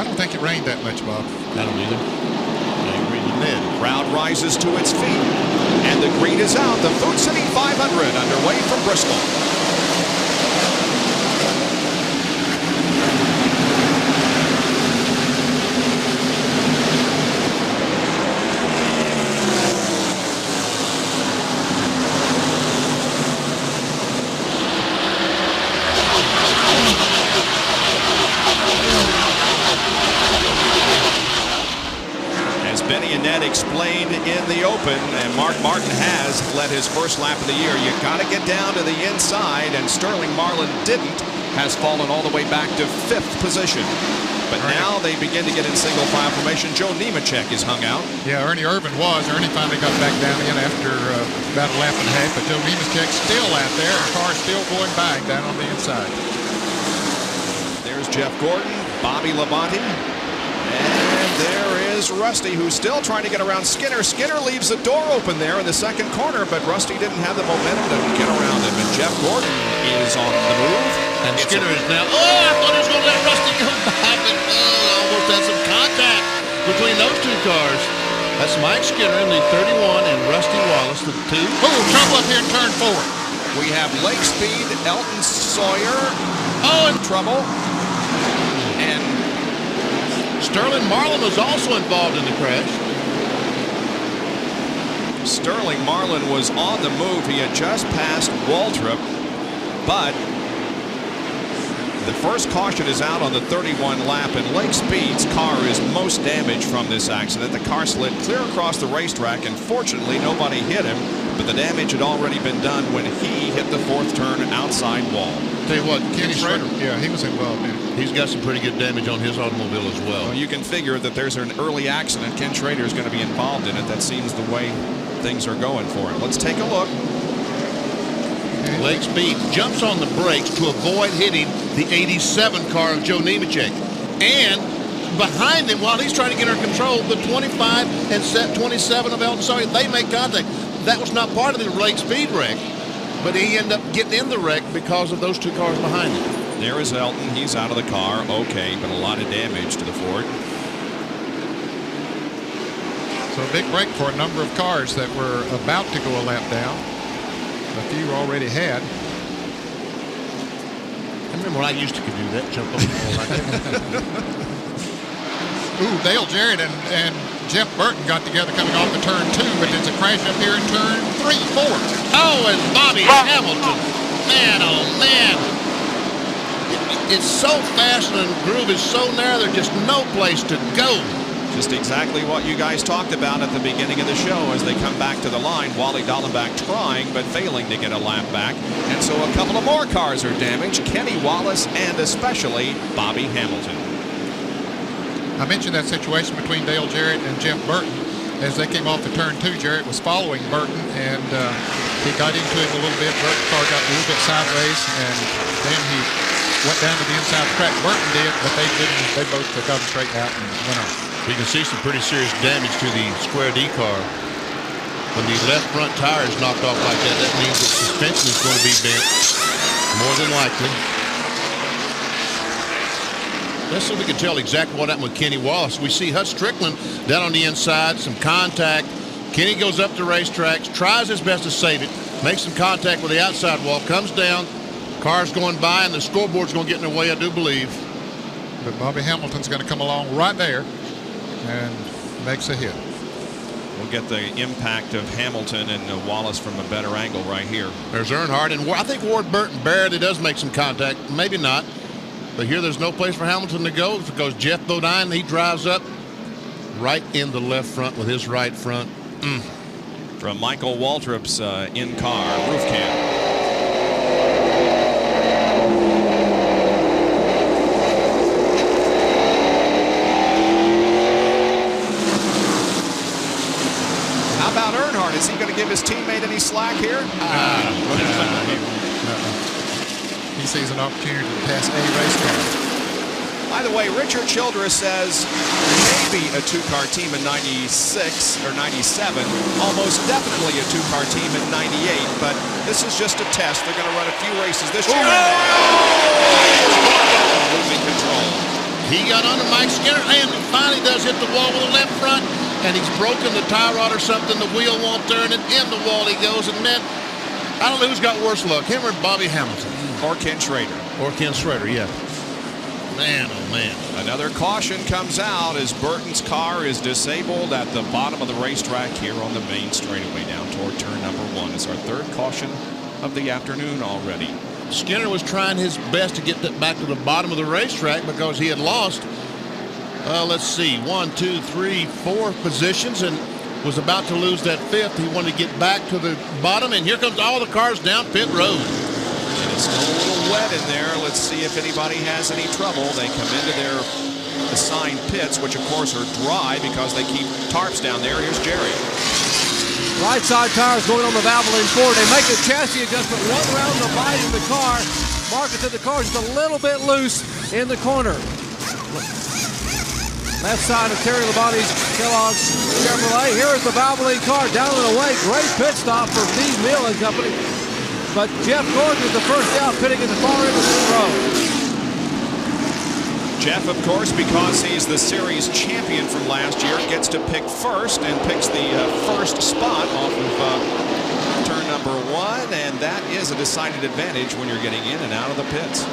I don't think it rained that much, Bob. I don't either. I agree with Ned. Crowd rises to its feet, and the green is out. The Food City 500 underway from Bristol. Benny and Ned explained in the open, and Mark Martin has led his first lap of the year. You got to get down to the inside, and Sterling Marlin didn't, has fallen all the way back to 5th position. But now they begin to get in single file formation. Joe Nemechek is hung out. Yeah, Ernie Irvan was. Ernie finally got back down in after about a lap and a half, but Joe Nemechek's still out there. The car's still going by down on the inside. There's Jeff Gordon, Bobby Labonte. And there is Rusty, who's still trying to get around Skinner. Skinner leaves the door open there in the second corner, but Rusty didn't have the momentum to get around him. And Jeff Gordon is on the move. And Skinner is now, I thought he was going to let Rusty go by, but almost had some contact between those two cars. That's Mike Skinner in the 31 and Rusty Wallace, the 2. Oh, trouble up here in turn 4. We have Lake Speed, Elton Sawyer. In trouble. And Sterling Marlin was also involved in the crash. Sterling Marlin was on the move. He had just passed Waltrip, but the first caution is out on the 31 lap, and Lake Speed's car is most damaged from this accident. The car slid clear across the racetrack, and fortunately nobody hit him, but the damage had already been done when he hit the 4th turn outside wall. Tell you what, Kenny Schrader, yeah, he was involved in it. He's got some pretty good damage on his automobile as well. You can figure that there's an early accident. Ken Schrader is going to be involved in it. That seems the way things are going for him. Let's take a look. Lake Speed jumps on the brakes to avoid hitting the 87 car of Joe Nemechek. And behind him, while he's trying to get under control, the 25 and set 27 of Elton Sawyer, they make contact. That was not part of the Lake Speed wreck, but he ended up getting in the wreck because of those two cars behind him. There is Elton. He's out of the car. Okay, but a lot of damage to the Ford. So a big break for a number of cars that were about to go a lap down. A few already had. I remember when I used to could do that, jump over the wall like that. Ooh, Dale Jarrett and Jeff Burton got together coming off the turn 2, but there's a crash up here in turn 3, 4. Oh, and Bobby Hamilton. Man, oh man. It's so fast and the groove is so narrow, there's just no place to go. Just exactly what you guys talked about at the beginning of the show as they come back to the line. Wally Dallenbach trying but failing to get a lap back. And so a couple of more cars are damaged. Kenny Wallace and especially Bobby Hamilton. I mentioned that situation between Dale Jarrett and Jeff Burton. As they came off the turn 2, Jarrett was following Burton, and he got into it a little bit. Burton's car got a little bit sideways, and then he went down to the inside track. Burton did, but they didn't. They both got him straight out and went on. You can see some pretty serious damage to the Square D car. When the left front tire is knocked off like that, that means that suspension is going to be bent, more than likely. Let's see if we can tell exactly what happened with Kenny Wallace. We see Hut Strickland down on the inside, some contact. Kenny goes up the racetracks, tries his best to save it, makes some contact with the outside wall, comes down, car's going by, and the scoreboard's going to get in the way, I do believe. But Bobby Hamilton's going to come along right there and makes a hit. We'll get the impact of Hamilton and Wallace from a better angle right here. There's Earnhardt, and I think Ward Burton barely does make some contact. Maybe not. But here there's no place for Hamilton to go because Jeff Bodine, he drives up right in the left front with his right front. From Michael Waltrip's in-car roof cam. How about Earnhardt? Is he going to give his teammate any slack here? He sees an opportunity to pass a race car. By the way, Richard Childress says maybe a two-car team in 96 or 97, almost definitely a two-car team in 98, but this is just a test. They're going to run a few races this year. Losing control. He got under Mike Skinner and finally does hit the wall with the left front. And he's broken the tie rod or something. The wheel won't turn, and in the wall he goes. And man, I don't know who's got worse luck, him or Bobby Hamilton. Or Ken Schrader. Or Ken Schrader, yeah. Man, oh man. Another caution comes out as Burton's car is disabled at the bottom of the racetrack here on the main straightaway down toward turn number 1. It's our third caution of the afternoon already. Skinner was trying his best to get that back to the bottom of the racetrack because he had lost, let's see, 1, 2, 3, 4 positions and was about to lose that 5th. He wanted to get back to the bottom, and here comes all the cars down pit road. And it's still a little wet in there. Let's see if anybody has any trouble. They come into their assigned pits, which of course are dry because they keep tarps down there. Here's Jerry. Right side tires going on the Valvoline Ford. They make the chassis adjustment, one round the bite in the car. Marcus said the car is just a little bit loose in the corner. Left side of Terry Labonte's Kellogg's Chevrolet. Here is the Valvoline car down and away. Great pit stop for Steve Mill and company. But Jeff Gordon is the first out, pitting in the far end of the row. Jeff, of course, because he's the series champion from last year, gets to pick first and picks the first spot off of turn number 1, and that is a decided advantage when you're getting in and out of the pits.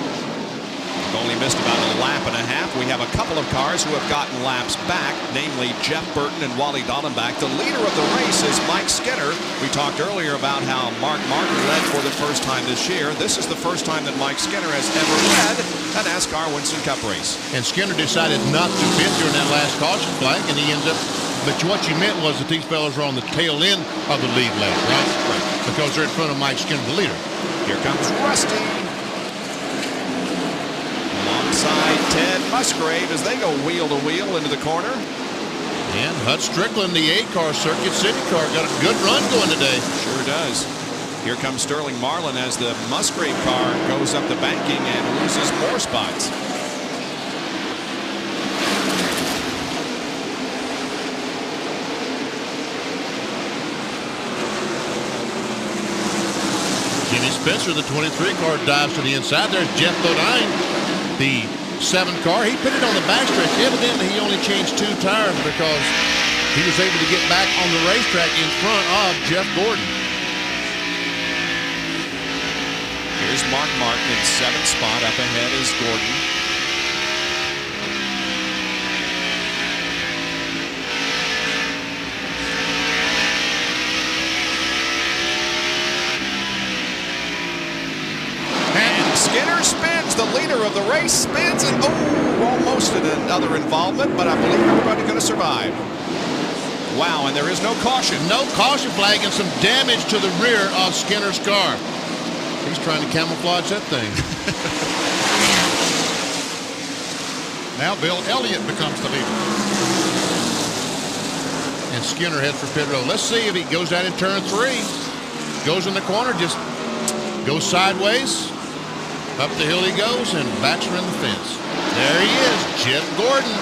We've only missed about a lap and a half. We have a couple of cars who have gotten laps back, namely Jeff Burton and Wally Dallenbach. The leader of the race is Mike Skinner. We talked earlier about how Mark Martin led for the first time this year. This is the first time that Mike Skinner has ever led a NASCAR Winston Cup race. And Skinner decided not to pit during that last caution flag, and he ends up, but what you meant was that these fellows are on the tail end of the lead lap, right? Right. Because they're in front of Mike Skinner, the leader. Here comes Rusty. Alongside Ted Musgrave as they go wheel to wheel into the corner. And Hut Strickland, the 8-car Circuit City car, got a good run going today. Sure does. Here comes Sterling Marlin as the Musgrave car goes up the banking and loses more spots. Jimmy Spencer, the 23 car, dives to the inside. There's Jeff Bodine, the 7 car. He put it on the backstretch. Evidently, he only changed 2 tires because he was able to get back on the racetrack in front of Jeff Gordon. Here's Mark Martin in 7th spot. Up ahead is Gordon. Skinner spins. The leader of the race spins, and almost another involvement, but I believe everybody's going to survive. Wow, and there is no caution. No caution flag and some damage to the rear of Skinner's car. He's trying to camouflage that thing. Now Bill Elliott becomes the leader. And Skinner heads for pit road. Let's see if he goes down in turn 3. Goes in the corner, just goes sideways. Up the hill he goes, and backs around the fence. There he is, Jeff Gordon.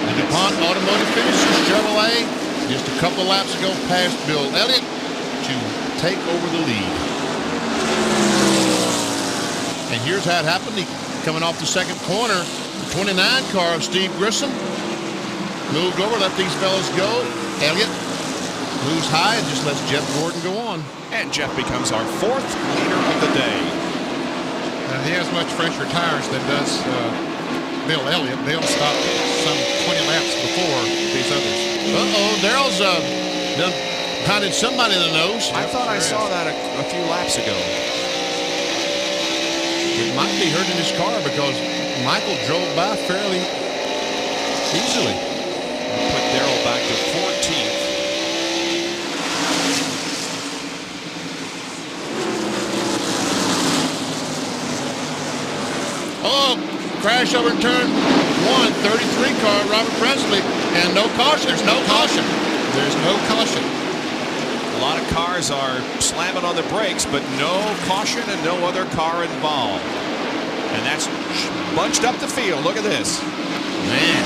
The DuPont Automotive finishes Chevrolet just a couple of laps ago past Bill Elliott to take over the lead. And here's how it happened. He coming off the second corner. The 29 car of Steve Grissom moved over, let these fellas go. Elliott moves high and just lets Jeff Gordon go on. And Jeff becomes our 4th leader of the day. He has much fresher tires than does Bill Elliott. They'll stop some 20 laps before these others. Darrell's done pounded somebody in the nose. I thought I saw that a few laps ago. It might be hurting his car because Michael drove by fairly easily. Put Darrell back to 14th. Crash over turn 1, 33 car, Robert Presley, and no caution. There's no caution. There's no caution. A lot of cars are slamming on the brakes, but no caution and no other car involved. And that's bunched up the field. Look at this. Man.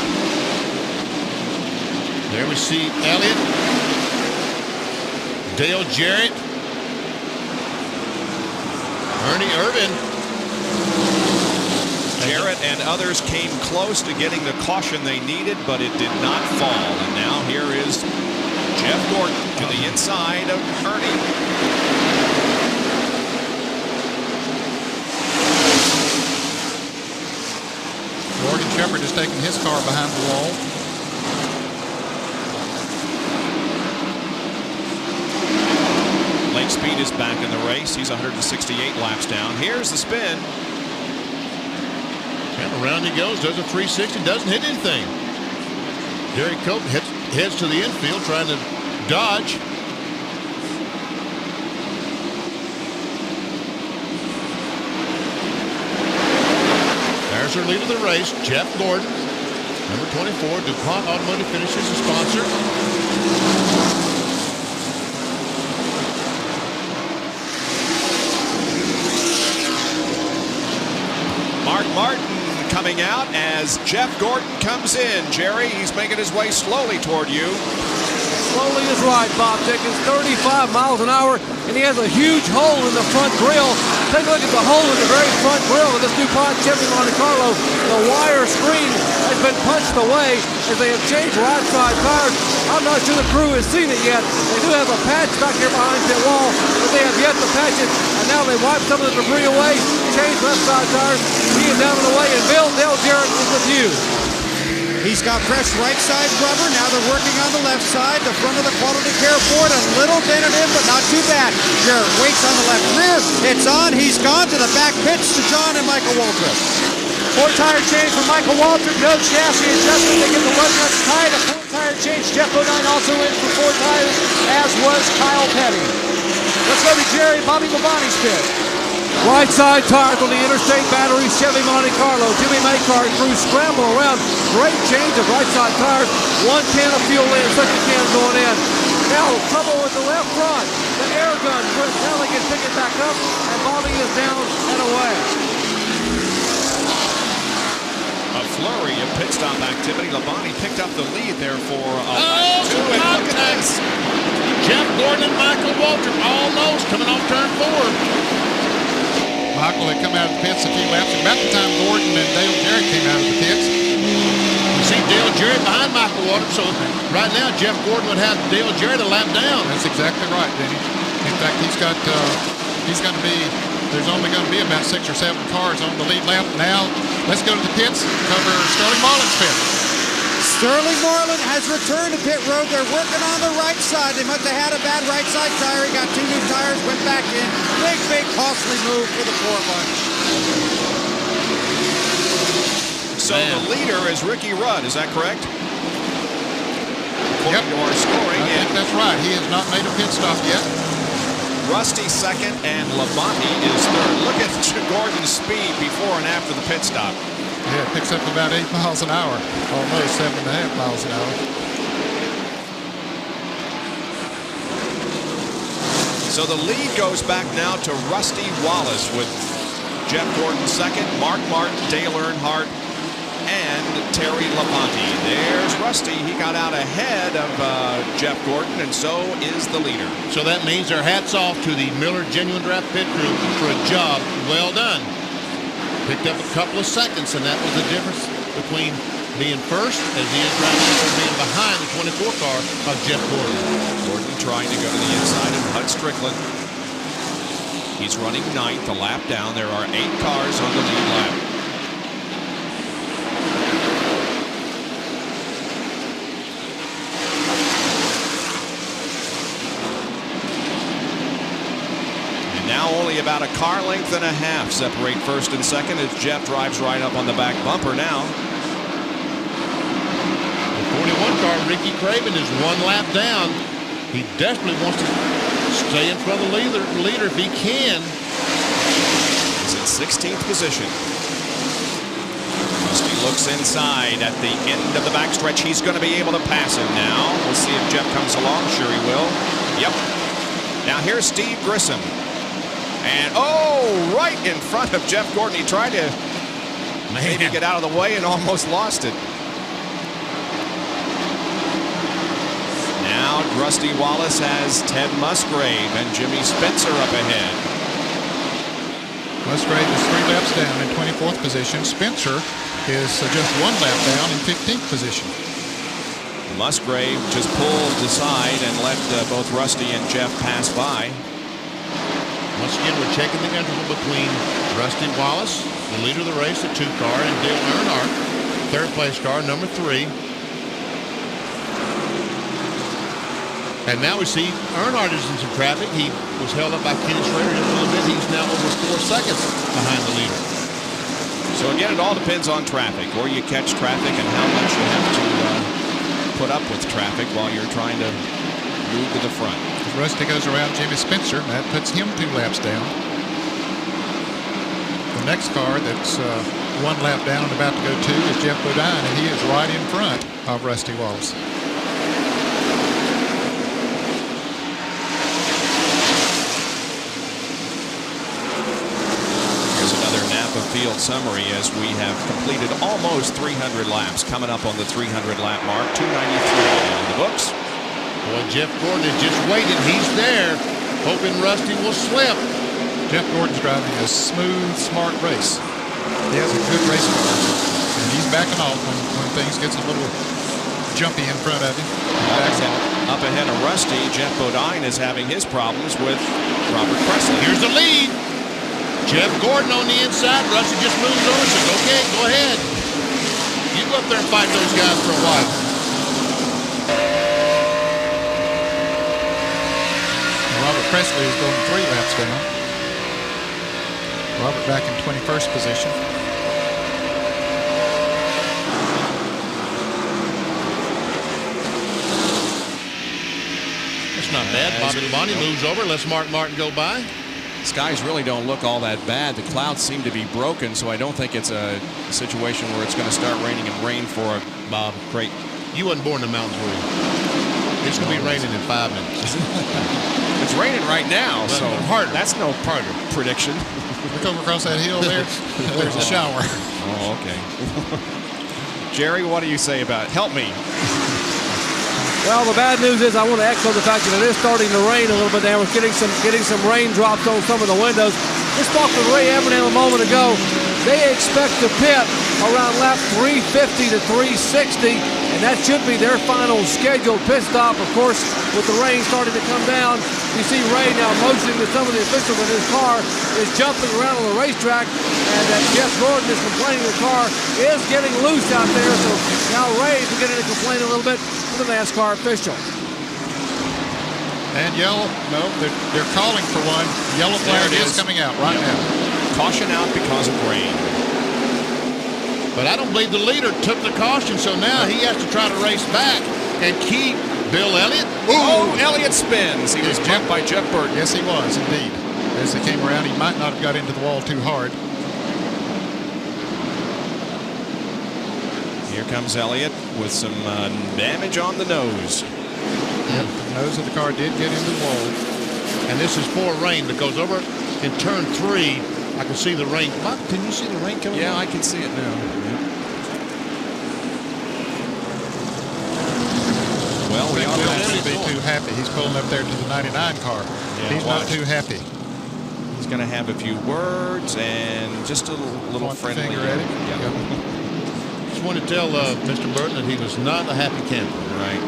There we see Elliott, Dale Jarrett, Ernie Irvin. Jarrett and others came close to getting the caution they needed, but it did not fall. And now here is Jeff Gordon to the inside of Ernie. Morgan Shepherd has taken his car behind the wall. Lake Speed is back in the race. He's 168 laps down. Here's the spin. And around he goes, does a 360, doesn't hit anything. Derek Cope heads to the infield trying to dodge. There's our lead of the race, Jeff Gordon. Number 24, DuPont Automotive Finishes, the sponsor. Mark Martin coming out as Jeff Gordon comes in. Jerry, he's making his way slowly toward you. Slowly is right, Bob Jenkins. 35 miles an hour, and he has a huge hole in the front grille. Take a look at the hole in the very front grille of this DuPont Chevy Monte Carlo. The wire screen has been punched away as they have changed right side tires. I'm not sure the crew has seen it yet. They do have a patch back here behind pit wall, but they have yet to patch it. And now they wiped some of the debris away, changed left side tires. He is down and away, and Dale Jarrett is with you. He's got fresh right side rubber. Now they're working on the left side. The front of the quality care board a little dented in, but not too bad. Jarrett waits on the left rear. It's on. He's gone to the back pitch to John and Michael Waltrip. 4 tire change for Michael Waltrip. No chassis adjustment. They get the lug nuts tied. A 4 tire change. Jeff Bodine also in for 4 tires, as was Kyle Petty. Let's go to Jerry Bobby Labonte's pit. Right side tires on the Interstate Battery Chevy Monte Carlo. Jimmy Maycar crew scramble around. Great change of right side tires. 1 can of fuel in, second can going in. Now trouble with the left front. The air gun. Chris Kelly can pick it back up, and Bobby is down and away. A flurry of pit stop activity. Labonte picked up the lead there for a Contact. Jeff Gordon and Michael Waltrip almost coming off turn 4. Michael had come out of the pits a few laps. About the time Gordon and Dale Jarrett came out of the pits. You see Dale Jarrett behind Michael Waltrip, so right now Jeff Gordon would have Dale Jarrett a lap down. That's exactly right, Denny. In fact, he's going to be, there's only going to be about 6 or 7 cars on the lead lap. Now, let's go to the pits, cover Sterling Marlin's pit. Sterling Marlin has returned to pit road. They're working on the right side. They must have had a bad right side tire. He got 2 new tires, went back in. Big, costly move for the 4 bunch. So the leader is Ricky Rudd, is that correct? According to our scoring. I think that's right. He has not made a pit stop yet. Rusty second, and Labonte is third. Look at Gordon's speed before and after the pit stop. Yeah, it picks up about 8 miles an hour, almost 7.5 miles an hour. So the lead goes back now to Rusty Wallace with Jeff Gordon second, Mark Martin, Dale Earnhardt, and Terry Labonte. There's Rusty. He got out ahead of Jeff Gordon, and so is the leader. So that means our hats off to the Miller Genuine Draft pit crew for a job well done. Picked up a couple of seconds, and that was the difference between being first as he is right now being behind the 24 car of Jeff Gordon. Gordon trying to go to the inside of Hud Strickland. He's running 9th, a lap down. There are 8 cars on the lead lap. Now only about a car length and a half separate first and second as Jeff drives right up on the back bumper now. The 41 car, Ricky Craven, is 1 lap down. He desperately wants to stay in front of the leader if he can. He's in 16th position. Rusty looks inside at the end of the backstretch. He's going to be able to pass him now. We'll see if Jeff comes along. Sure he will. Yep. Now here's Steve Grissom. And, oh, right in front of Jeff Gordon. He tried to maybe get out of the way and almost lost it. Now Rusty Wallace has Ted Musgrave and Jimmy Spencer up ahead. Musgrave is 3 laps down in 24th position. Spencer is just 1 lap down in 15th position. Musgrave just pulled aside and let both Rusty and Jeff pass by. Once again, we're checking the interval between Rusty Wallace, the leader of the race, the 2 car, and Dale Earnhardt, 3rd place car, number 3. And now we see Earnhardt is in some traffic. He was held up by Kenny Schrader just a little bit. He's now over 4 seconds behind the leader. So again, it all depends on traffic, where you catch traffic and how much you have to put up with traffic while you're trying to move to the front. Rusty goes around Jimmy Spencer, and that puts him 2 laps down. The next car that's 1 lap down and about to go 2 is Jeff Bodine, and he is right in front of Rusty Wallace. Here's another Napa Field summary as we have completed almost 300 laps, coming up on the 300 lap mark, 293 in the books. Boy, Jeff Gordon is just waiting. He's there, hoping Rusty will slip. Jeff Gordon's driving a smooth, smart race. He has a good race car, and he's backing off when things gets a little jumpy in front of him. Up ahead of Rusty, Jeff Bodine is having his problems with Robert Presley. Here's the lead. Jeff Gordon on the inside. Rusty just moves over and says, okay, go ahead. You go up there and fight those guys for a while. Robert Presley is going 3 laps down. Robert back in 21st position. That's not bad. Bobby Labonte moves over, lets Mark Martin go by. Skies really don't look all that bad. The clouds seem to be broken, so I don't think it's a situation where it's going to start raining and rain for Bob. Great. You wasn't born in the mountains, were you? It's going to be raining in 5 minutes. It's raining right now, so harder. That's no part of prediction. Look over across that hill there. There's a shower. Oh, okay. Jerry, what do you say about it? Help me. Well, the bad news is I want to echo the fact that it is starting to rain a little bit now. We're getting some raindrops on some of the windows. Just talked with Ray Evernham a moment ago. They expect to pit around lap 350 to 360, and that should be their final scheduled pit stop. Of course, with the rain starting to come down, you see Ray now motioning to some of the officials that his car is jumping around on the racetrack, and that Jeff Gordon is complaining the car is getting loose out there. So now Ray is beginning to complain a little bit to the NASCAR official. And yellow, no, they're calling for one. Yellow flag is coming out right now. Caution out because of rain. But I don't believe the leader took the caution, so now he has to try to race back and keep Bill Elliott. Oh, Elliott spins. He was jumped by Jeff Burton. Yes, he was, indeed. As they came around, he might not have got into the wall too hard. Here comes Elliott with some damage on the nose. Yep, the nose of the car did get into the wall. And this is for rain because over in turn 3, I can see the rain. Bob, can you see the rain coming? Yeah, I can see it now. Yep. Well, we ought to be too happy. He's pulling up there to the 99 car. Yeah, he's not too happy. He's going to have a few words and just a little friendly. Finger at it. Yeah. Just want to tell Mr. Burton that he was not a happy camper. Right.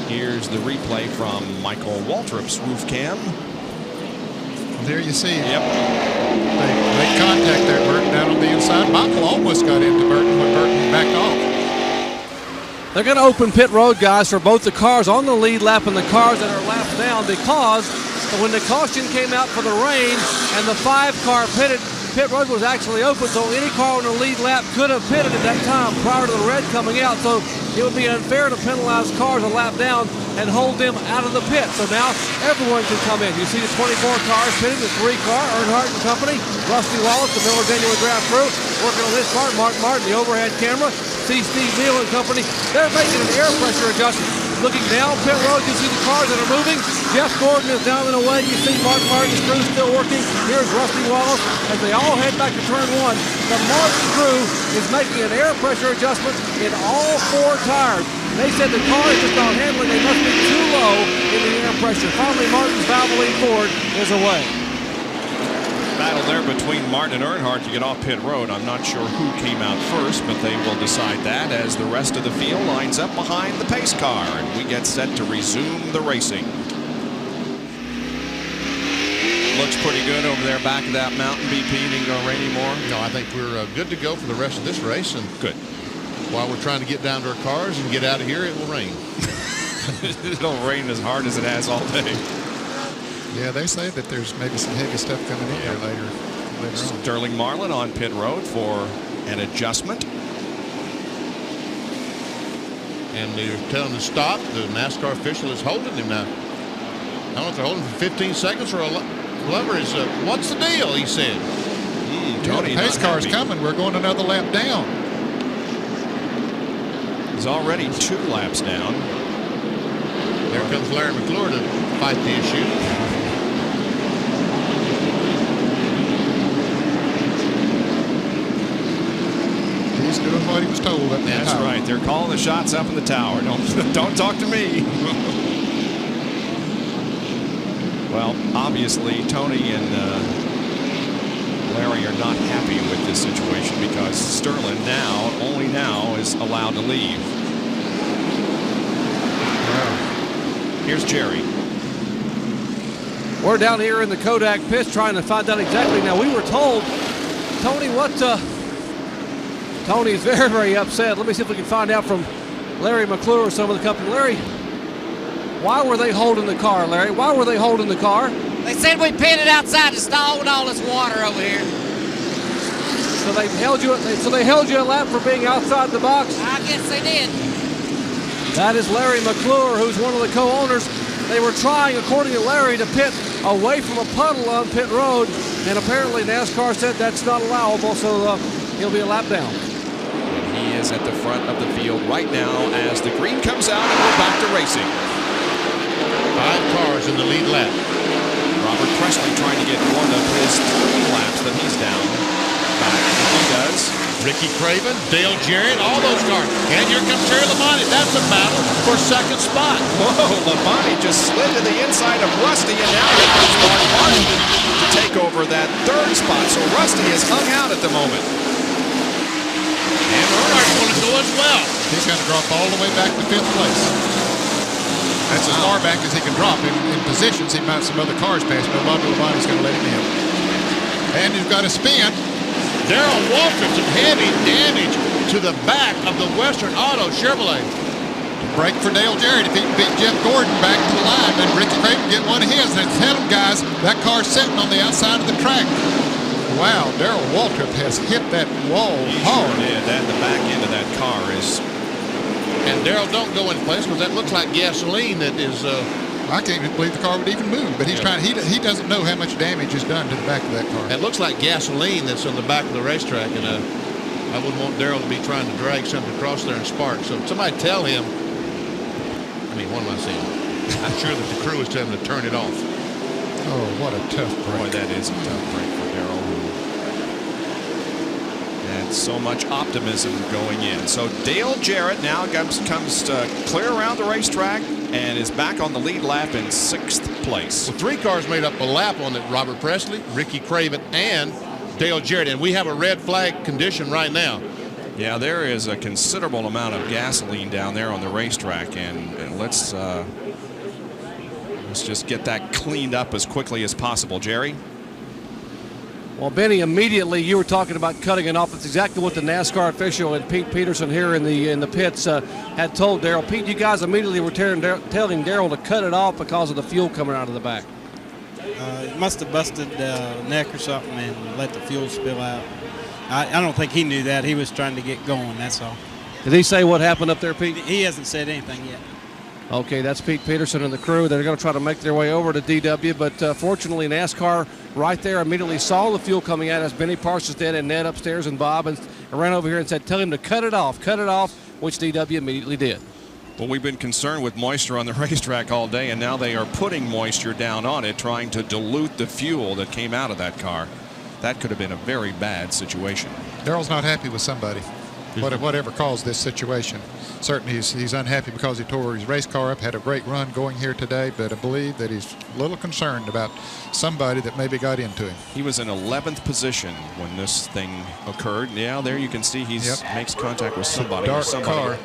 Here's the replay from Michael Waltrip's roof cam. There you see. Yep. They made contact there, Burton, down on the inside. Michael almost got into Burton when Burton backed off. They're going to open pit road, guys, for both the cars on the lead lap and the cars that are lapped down, because when the caution came out for the rain and the 5-car pit road was actually open, so any car on the lead lap could have pitted at that time prior to the red coming out. So it would be unfair to penalize cars a lap down and hold them out of the pit. So now everyone can come in. You see the 24 cars pitting, the 3-car, Earnhardt and Company, Rusty Wallace, the Miller Daniel McGrath crew, working on his part, Mark Martin, the overhead camera, see Steve Neal and Company. They're making an air pressure adjustment. Looking down pit road, you see the cars that are moving. Jeff Gordon is down and away. You see Mark Martin's crew still working. Here's Rusty Wallace as they all head back to turn 1. The Martin crew is making an air pressure adjustment in all 4 tires. They said the car is just not handling. They must be too low in the air pressure. Finally, Martin's Valvoline Ford is away. Battle there between Martin and Earnhardt to get off pit road. I'm not sure who came out first, but they will decide that as the rest of the field lines up behind the pace car, and we get set to resume the racing. Looks pretty good over there back of that mountain. BP didn't go rain anymore. No, I think we're good to go for the rest of this race. And Good. while we're trying to get down to our cars and get out of here, it will rain. It'll rain as hard as it has all day. Yeah, they say that there's maybe some heavy stuff coming in there later on. Sterling Marlin on pit road for an adjustment. And they're telling him to stop. The NASCAR official is holding him now. I don't know if they're holding him for 15 seconds or a Glover is, what's the deal, he said. Tony, the pace car's coming. We're going another lap down. He's already 2 laps down. There comes Larry McClure to fight the issue. He's doing what he was told up there. That's right. They're calling the shots up in the tower. Don't talk to me. Well, obviously, Tony and Larry are not happy with this situation because Sterling only now is allowed to leave. Here's Jerry. We're down here in the Kodak pits trying to find out exactly. Now, we were told, Tony, Tony's very, very upset. Let me see if we can find out from Larry McClure or some of the company. Larry, why were they holding the car, Larry? Why were they holding the car? They said we pitted outside the stall with all this water over here. So they held you a lap for being outside the box? I guess they did. That is Larry McClure, who's one of the co-owners. They were trying, according to Larry, to pit away from a puddle on pit road, and apparently NASCAR said that's not allowable, so he'll be a lap down. And he is at the front of the field right now as the green comes out and we're back to racing. 5 cars in the lead lap. Robert Presley trying to get one of his 3 laps that he's down back. He does. Ricky Craven, Dale Jarrett, all those cars. And here comes Terry Labonte. That's a battle for second spot. Whoa, Labonte just slid to the inside of Rusty, and now here comes Mark Martin to take over that 3rd spot. So Rusty is hung out at the moment. And Earnhardt's going to go as well. He's going to drop all the way back to 5th place. That's as far back as he can drop. In positions, he might have some other cars pass, but Bobby Labonte's going to let him in. And he's got a spin. Darrell Waltrip, some heavy damage to the back of the Western Auto Chevrolet. Break for Dale Jarrett if he can beat Jeff Gordon back to the line. And Ricky Craven get one of his. And tell them, guys, that car's sitting on the outside of the track. Wow, Darrell Waltrip has hit that wall hard. Yeah, the back end of that car is. And Darrell, don't go in place because that looks like gasoline that is. I can't even believe the car would even move. But he's trying. He doesn't know how much damage is done to the back of that car. It looks like gasoline that's on the back of the racetrack, and I wouldn't want Darrell to be trying to drag something across there and spark. So somebody tell him. I mean, what am I saying? I'm sure that the crew is telling him to turn it off. Oh, what a tough break. Boy, that is a tough break for Darrell. And so much optimism going in. So Dale Jarrett now comes clear around the racetrack and is back on the lead lap in 6th place. Well, 3 cars made up a lap on it. Robert Presley, Ricky Craven, and Dale Jarrett. And we have a red flag condition right now. Yeah, there is a considerable amount of gasoline down there on the racetrack, and let's just get that cleaned up as quickly as possible. Jerry? Well, Benny, immediately you were talking about cutting it off. That's exactly what the NASCAR official and Pete Peterson here in the pits had told Darrell. Pete, you guys immediately were telling Darrell to cut it off because of the fuel coming out of the back. It must have busted neck or something and let the fuel spill out. I don't think he knew that. He was trying to get going, that's all. Did he say what happened up there, Pete? He hasn't said anything yet. Okay, that's Pete Peterson and the crew. They're going to try to make their way over to DW, but fortunately NASCAR right there immediately saw the fuel coming out, as Benny Parsons did, and Ned upstairs and Bob, and ran over here and said, tell him to cut it off, which DW immediately did. Well, we've been concerned with moisture on the racetrack all day, and now they are putting moisture down on it, trying to dilute the fuel that came out of that car. That could have been a very bad situation. Darrell's not happy with somebody. whatever caused this situation. Certainly he's unhappy because he tore his race car up, had a great run going here today, but I believe that he's a little concerned about somebody that maybe got into him. He was in 11th position when this thing occurred. Yeah, there you can see he makes contact with somebody. Dark car.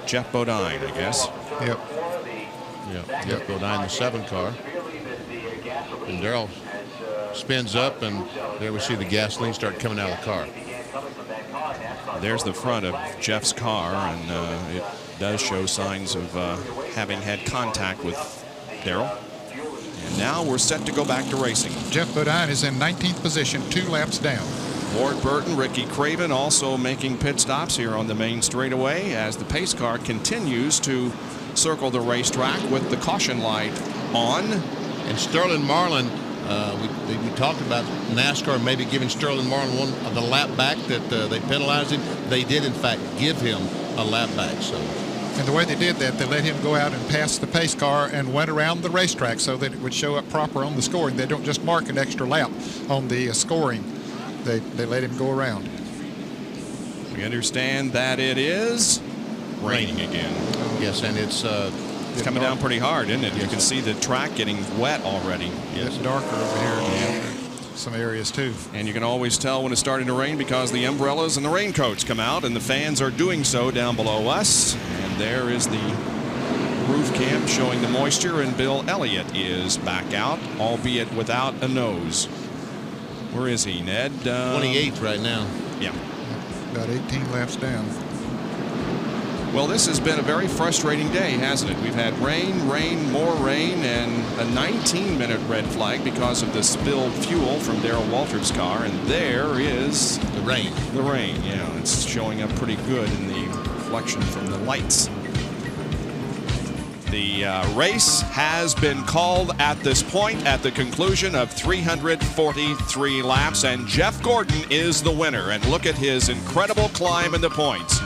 Geoff Bodine, I guess. Yep. Yeah, Geoff Bodine, the 7 car. And Darrell spins up, and there we see the gasoline start coming out of the car. There's the front of Jeff's car, and it does show signs of having had contact with Darrell. And now we're set to go back to racing. Geoff Bodine is in 19th position, 2 laps down. Ward Burton, Ricky Craven also making pit stops here on the main straightaway as the pace car continues to circle the racetrack with the caution light on. And Sterling Marlin, we talked about NASCAR maybe giving Sterling Marlin one of the lap back that they penalized him. They did, in fact, give him a lap back. So. And the way they did that, they let him go out and pass the pace car and went around the racetrack so that it would show up proper on the scoring. They don't just mark an extra lap on the scoring. They let him go around. We understand that it is raining again. Yes, and it's coming down pretty hard, isn't it? Yes. You can see the track getting wet already. It's darker over here in some areas too. And you can always tell when it's starting to rain because the umbrellas and the raincoats come out, and the fans are doing so down below us. And there is the roof cam showing the moisture, and Bill Elliott is back out, albeit without a nose. Where is he, Ned? 28th right now. Yeah. About 18 laps down. Well, this has been a very frustrating day, hasn't it? We've had rain, rain, more rain, and a 19-minute red flag because of the spilled fuel from Darrell Waltrip's car. And there is the rain. The rain, yeah. It's showing up pretty good in the reflection from the lights. The race has been called at this point at the conclusion of 343 laps, and Jeff Gordon is the winner. And look at his incredible climb in the points.